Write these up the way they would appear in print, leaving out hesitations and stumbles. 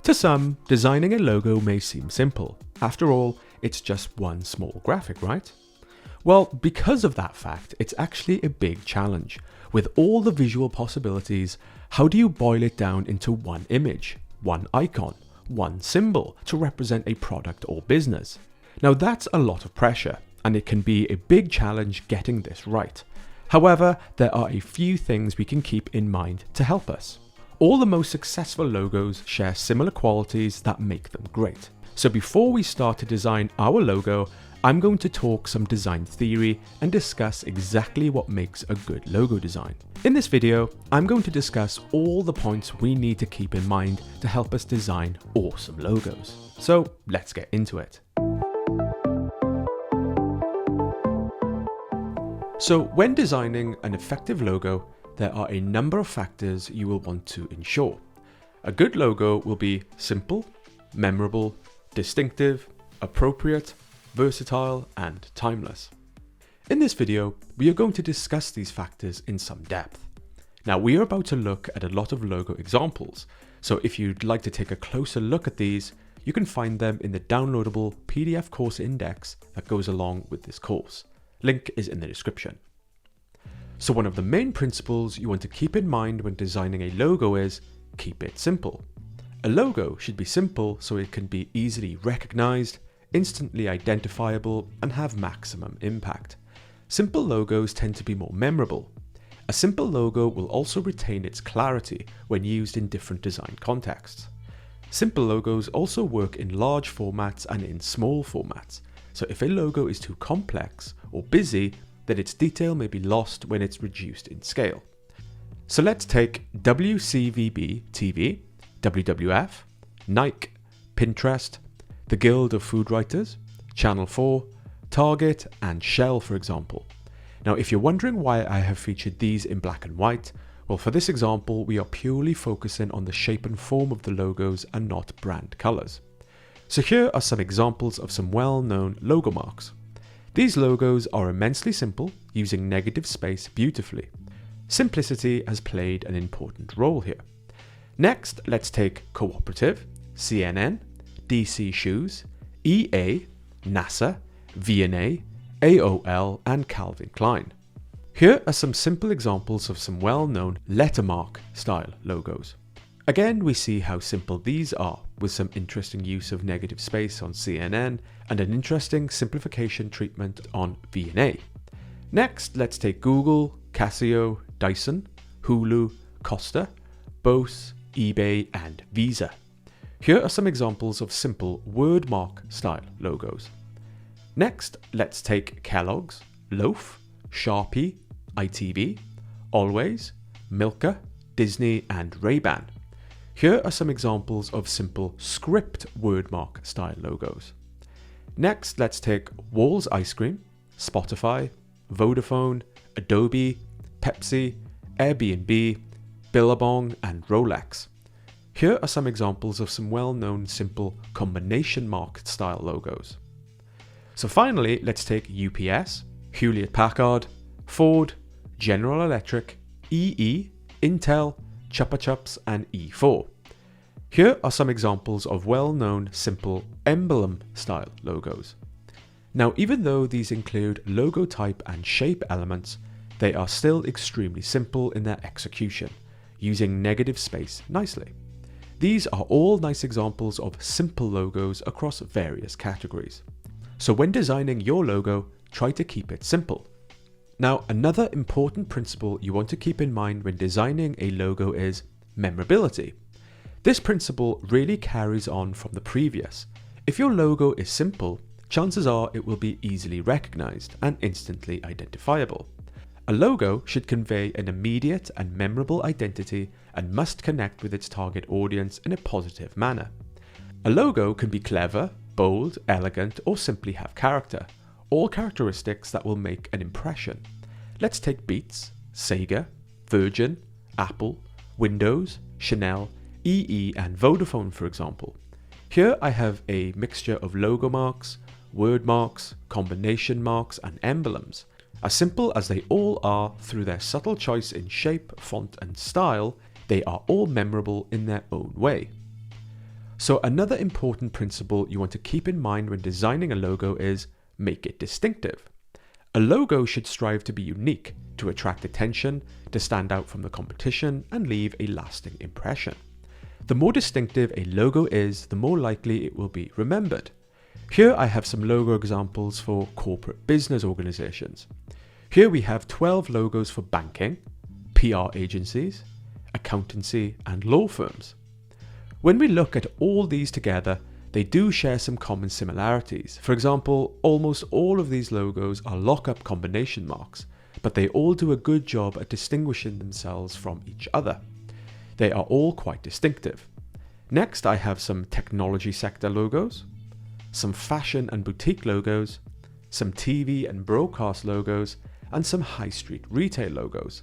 To some, designing a logo may seem simple. After all, it's just one small graphic, right? Well, because of that fact, it's actually a big challenge. With all the visual possibilities, how do you boil it down into one image, one icon, one symbol to represent a product or business? Now that's a lot of pressure, and it can be a big challenge getting this right. However, there are a few things we can keep in mind to help us. All the most successful logos share similar qualities that make them great. So before we start to design our logo, I'm going to talk some design theory and discuss exactly what makes a good logo design. In this video, I'm going to discuss all the points we need to keep in mind to help us design awesome logos. So let's get into it. So when designing an effective logo, there are a number of factors you will want to ensure. A good logo will be simple, memorable, distinctive, appropriate, versatile, and timeless. In this video, we are going to discuss these factors in some depth. Now, we are about to look at a lot of logo examples, so if you'd like to take a closer look at these, you can find them in the downloadable PDF course index that goes along with this course. Link is in the description. So one of the main principles you want to keep in mind when designing a logo is keep it simple. A logo should be simple so it can be easily recognized, instantly identifiable, and have maximum impact. Simple logos tend to be more memorable. A simple logo will also retain its clarity when used in different design contexts. Simple logos also work in large formats and in small formats, so if a logo is too complex or busy, then its detail may be lost when it's reduced in scale. So let's take WCVB TV, WWF, Nike, Pinterest, the Guild of Food Writers, Channel 4, Target, and Shell, for example. Now, if you're wondering why I have featured these in black and white, well, for this example, we are purely focusing on the shape and form of the logos and not brand colors. So here are some examples of some well-known logo marks. These logos are immensely simple, using negative space beautifully. Simplicity has played an important role here. Next, let's take Cooperative, CNN, DC Shoes, EA, NASA, V&A, AOL, and Calvin Klein. Here are some simple examples of some well-known lettermark style logos. Again, we see how simple these are, with some interesting use of negative space on CNN and an interesting simplification treatment on V&A. Next, let's take Google, Casio, Dyson, Hulu, Costa, Bose, eBay, and Visa. Here are some examples of simple wordmark style logos. Next, let's take Kellogg's, Loaf, Sharpie, ITV, Always, Milka, Disney, and Ray-Ban. Here are some examples of simple script wordmark style logos. Next, let's take Wall's Ice Cream, Spotify, Vodafone, Adobe, Pepsi, Airbnb, Billabong, and Rolex. Here are some examples of some well-known simple combination mark style logos. So finally, let's take UPS, Hewlett-Packard, Ford, General Electric, EE, Intel, Chupa Chups, and E4. Here are some examples of well-known simple emblem style logos. Now, even though these include logo type and shape elements, they are still extremely simple in their execution, using negative space nicely. These are all nice examples of simple logos across various categories. So when designing your logo, try to keep it simple. Now, another important principle you want to keep in mind when designing a logo is memorability. This principle really carries on from the previous. If your logo is simple, chances are it will be easily recognized and instantly identifiable. A logo should convey an immediate and memorable identity and must connect with its target audience in a positive manner. A logo can be clever, bold, elegant, or simply have character, all characteristics that will make an impression. Let's take Beats, Sega, Virgin, Apple, Windows, Chanel, EE, and Vodafone, for example. Here I have a mixture of logo marks, word marks, combination marks, and emblems. As simple as they all are, through their subtle choice in shape, font, and style, they are all memorable in their own way. So another important principle you want to keep in mind when designing a logo is make it distinctive. A logo should strive to be unique, to attract attention, to stand out from the competition, and leave a lasting impression. The more distinctive a logo is, the more likely it will be remembered. Here I have some logo examples for corporate business organizations. Here we have 12 logos for banking, PR agencies, accountancy, and law firms. When we look at all these together, they do share some common similarities. For example, almost all of these logos are lockup combination marks, but they all do a good job at distinguishing themselves from each other. They are all quite distinctive. Next, I have some technology sector logos, some fashion and boutique logos, some TV and broadcast logos, and some high street retail logos.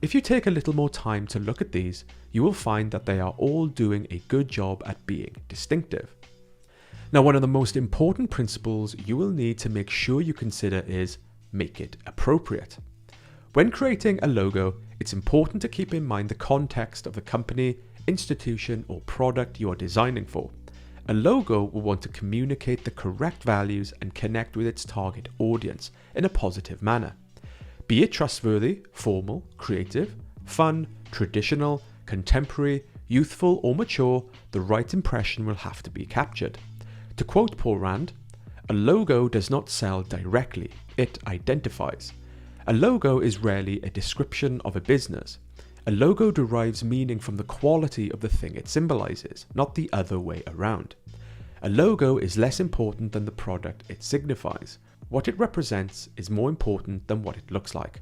If you take a little more time to look at these, you will find that they are all doing a good job at being distinctive. Now, one of the most important principles you will need to make sure you consider is make it appropriate. When creating a logo, it's important to keep in mind the context of the company, institution, or product you are designing for. A logo will want to communicate the correct values and connect with its target audience in a positive manner. Be it trustworthy, formal, creative, fun, traditional, contemporary, youthful, or mature, the right impression will have to be captured. To quote Paul Rand, "A logo does not sell directly, it identifies." A logo is rarely a description of a business. A logo derives meaning from the quality of the thing it symbolizes, not the other way around. A logo is less important than the product it signifies. What it represents is more important than what it looks like.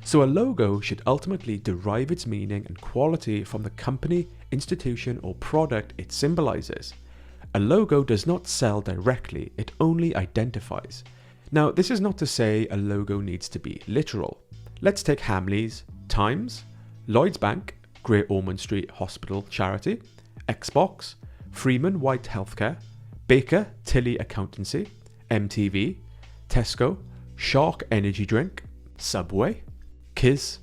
So a logo should ultimately derive its meaning and quality from the company, institution, or product it symbolizes. A logo does not sell directly, it only identifies. Now, this is not to say a logo needs to be literal. Let's take Hamleys, Times, Lloyds Bank, Great Ormond Street Hospital Charity, Xbox, Freeman White Healthcare, Baker Tilly Accountancy, MTV, Tesco, Shark Energy Drink, Subway, Kiz,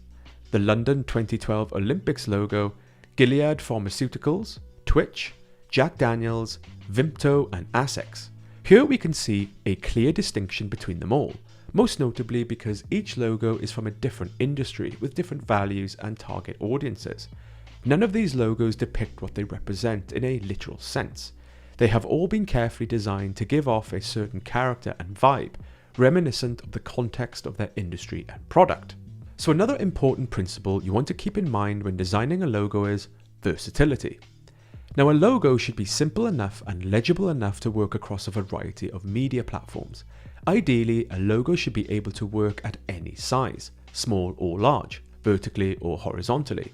the London 2012 Olympics logo, Gilead Pharmaceuticals, Twitch, Jack Daniels, Vimto, and Asics. Here we can see a clear distinction between them all, most notably because each logo is from a different industry with different values and target audiences. None of these logos depict what they represent in a literal sense. They have all been carefully designed to give off a certain character and vibe, reminiscent of the context of their industry and product. So another important principle you want to keep in mind when designing a logo is versatility. Now, a logo should be simple enough and legible enough to work across a variety of media platforms. Ideally, a logo should be able to work at any size, small or large, vertically or horizontally.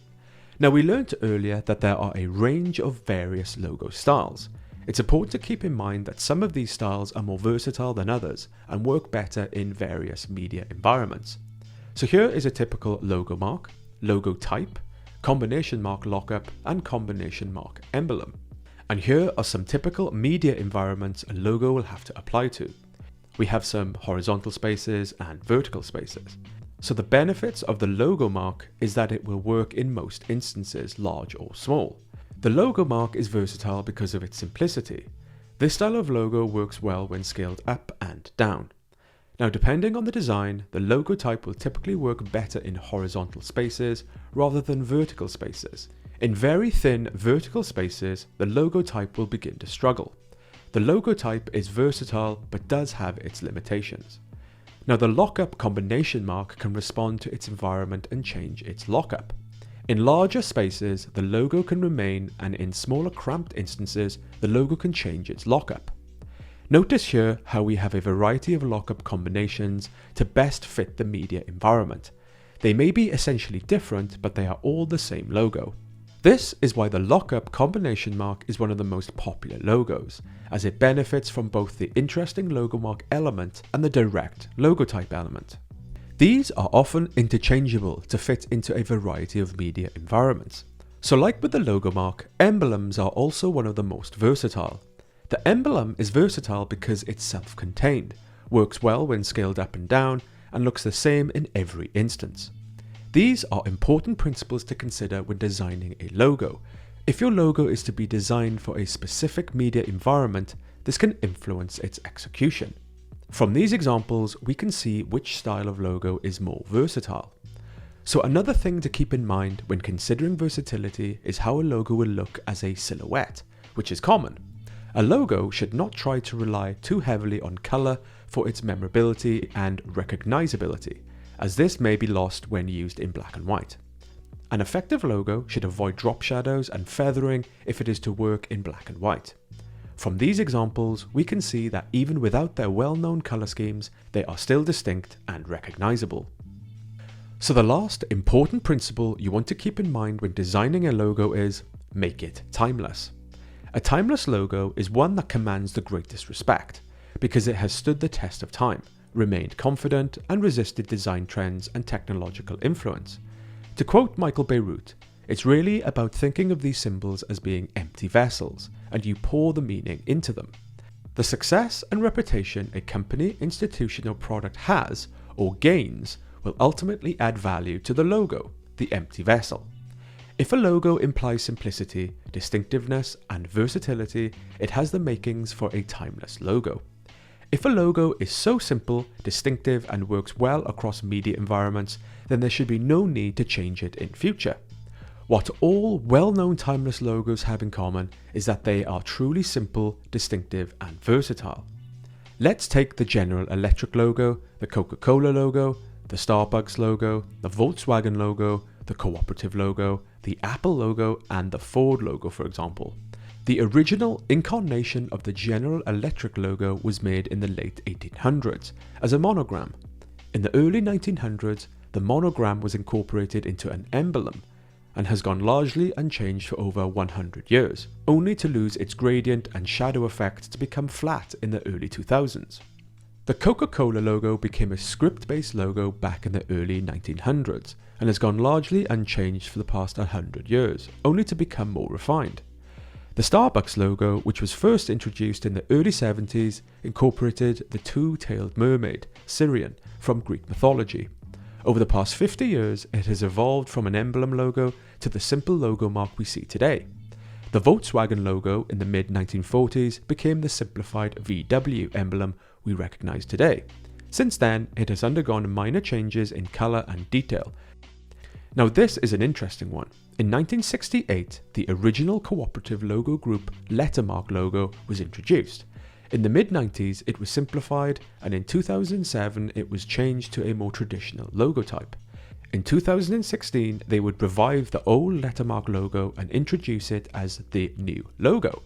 Now, we learned earlier that there are a range of various logo styles. It's important to keep in mind that some of these styles are more versatile than others and work better in various media environments. So here is a typical logo mark, logo type, combination mark lockup, and combination mark emblem. And here are some typical media environments a logo will have to apply to. We have some horizontal spaces and vertical spaces. So the benefits of the logo mark is that it will work in most instances, large or small. The logo mark is versatile because of its simplicity. This style of logo works well when scaled up and down. Now, depending on the design, the logo type will typically work better in horizontal spaces rather than vertical spaces. In very thin vertical spaces, the logo type will begin to struggle. The logo type is versatile but does have its limitations. Now, the lockup combination mark can respond to its environment and change its lockup. In larger spaces, the logo can remain, and in smaller cramped instances, the logo can change its lockup. Notice here how we have a variety of lockup combinations to best fit the media environment. They may be essentially different, but they are all the same logo. This is why the lockup combination mark is one of the most popular logos, as it benefits from both the interesting logo mark element and the direct logo type element. These are often interchangeable to fit into a variety of media environments. So like with the logo mark, emblems are also one of the most versatile. The emblem is versatile because it's self-contained, works well when scaled up and down, and looks the same in every instance. These are important principles to consider when designing a logo. If your logo is to be designed for a specific media environment, this can influence its execution. From these examples, we can see which style of logo is more versatile. So another thing to keep in mind when considering versatility is how a logo will look as a silhouette, which is common. A logo should not try to rely too heavily on color for its memorability and recognizability, as this may be lost when used in black and white. An effective logo should avoid drop shadows and feathering if it is to work in black and white. From these examples, we can see that even without their well-known color schemes, they are still distinct and recognizable. So the last important principle you want to keep in mind when designing a logo is make it timeless. A timeless logo is one that commands the greatest respect because it has stood the test of time, remained confident, and resisted design trends and technological influence. To quote Michael Bierut, it's really about thinking of these symbols as being empty vessels, and you pour the meaning into them. The success and reputation a company, institution, or product has or gains will ultimately add value to the logo, the empty vessel. If a logo implies simplicity, distinctiveness, and versatility, it has the makings for a timeless logo. If a logo is so simple, distinctive, and works well across media environments, then there should be no need to change it in future. What all well-known timeless logos have in common is that they are truly simple, distinctive, and versatile. Let's take the General Electric logo, the Coca-Cola logo, the Starbucks logo, the Volkswagen logo, the Cooperative logo, the Apple logo, and the Ford logo, for example. The original incarnation of the General Electric logo was made in the late 1800s as a monogram. In the early 1900s, the monogram was incorporated into an emblem and has gone largely unchanged for over 100 years, only to lose its gradient and shadow effect to become flat in the early 2000s. The Coca-Cola logo became a script-based logo back in the early 1900s and has gone largely unchanged for the past 100 years, only to become more refined. The Starbucks logo, which was first introduced in the early 70s, incorporated the two-tailed mermaid, Syrian, from Greek mythology. Over the past 50 years, it has evolved from an emblem logo to the simple logo mark we see today. The Volkswagen logo in the mid-1940s became the simplified VW emblem we recognize today. Since then, it has undergone minor changes in color and detail. Now this is an interesting one. In 1968, the original Cooperative logo group Lettermark logo was introduced. In the mid-90s, it was simplified, and in 2007, it was changed to a more traditional logo type. In 2016, they would revive the old Lettermark logo and introduce it as the new logo.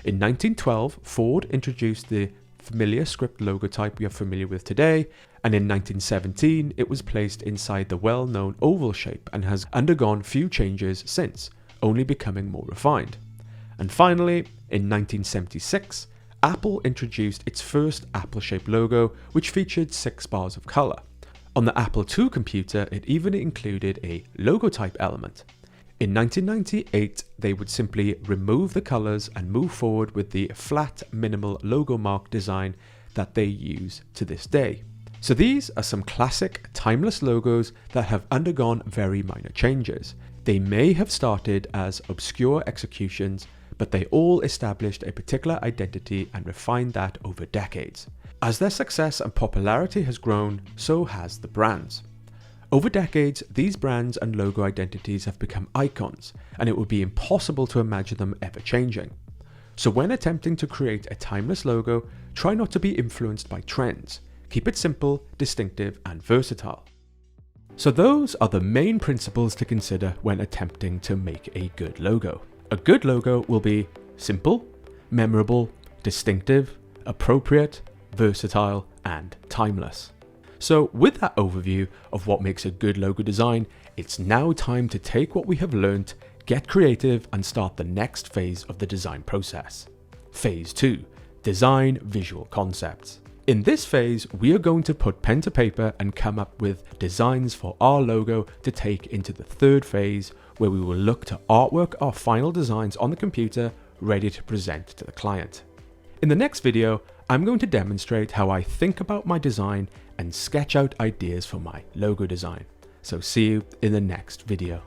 In 1912, Ford introduced the familiar script logo type we are familiar with today, and in 1917 it was placed inside the well-known oval shape and has undergone few changes since, only becoming more refined. And finally, in 1976, Apple introduced its first apple-shaped logo, which featured 6 bars of color. On the Apple II computer, it even included a logo type element. In 1998, they would simply remove the colors and move forward with the flat, minimal logo mark design that they use to this day. So these are some classic, timeless logos that have undergone very minor changes. They may have started as obscure executions, but they all established a particular identity and refined that over decades. As their success and popularity has grown, so has the brands. Over decades, these brands and logo identities have become icons, and it would be impossible to imagine them ever changing. So when attempting to create a timeless logo, try not to be influenced by trends. Keep it simple, distinctive, and versatile. So those are the main principles to consider when attempting to make a good logo. A good logo will be simple, memorable, distinctive, appropriate, versatile, and timeless. So with that overview of what makes a good logo design, it's now time to take what we have learned, get creative, and start the next phase of the design process. Phase 2, design visual concepts. In this phase, we are going to put pen to paper and come up with designs for our logo to take into the third phase, where we will look to artwork our final designs on the computer, ready to present to the client. In the next video, I'm going to demonstrate how I think about my design and sketch out ideas for my logo design. So see you in the next video.